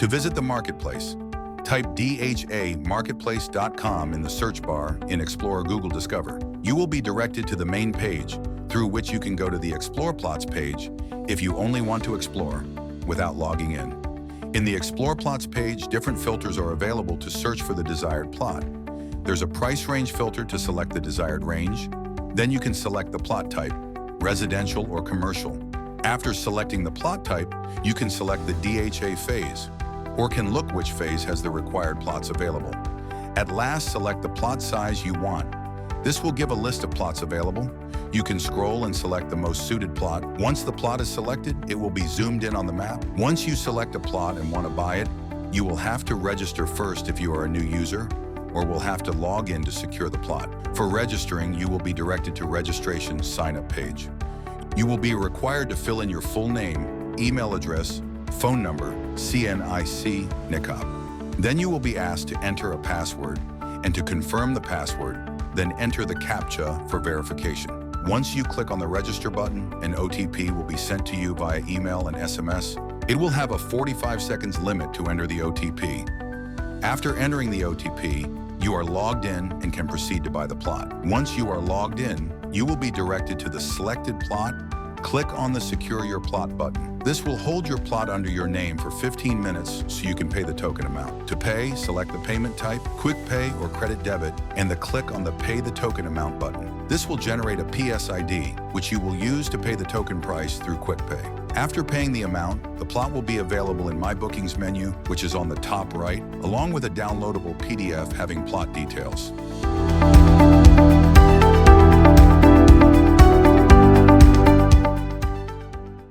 To visit the marketplace, type DHAmarketplace.com in the search bar in Explore Google Discover. You will be directed to the main page, through which you can go to the Explore Plots page if you only want to explore without logging in. In the Explore Plots page, different filters are available to search for the desired plot. There's a price range filter to select the desired range. Then you can select the plot type, residential or commercial. After selecting the plot type, you can select the DHA phase, or can look which phase has the required plots available. At last, select the plot size you want. This will give a list of plots available. You can scroll and select the most suited plot. Once the plot is selected, it will be zoomed in on the map. Once you select a plot and want to buy it, you will have to register first if you are a new user, or will have to log in to secure the plot. For registering, you will be directed to registration sign-up page. You will be required to fill in your full name, email address, phone number, CNIC, NICOP. Then you will be asked to enter a password, and to confirm the password, then enter the CAPTCHA for verification. Once you click on the register button, an OTP will be sent to you via email and SMS. It will have a 45 seconds limit to enter the OTP. After entering the OTP, you are logged in and can proceed to buy the plot. Once you are logged in, you will be directed to the selected plot. Click on the Secure Your Plot button. This will hold your plot under your name for 15 minutes so you can pay the token amount. To pay, select the payment type, quick pay or credit debit, and click on the Pay the Token Amount button. This will generate a PSID, which you will use to pay the token price through quick pay. After paying the amount, the plot will be available in My Bookings menu, which is on the top right, along with a downloadable PDF having plot details.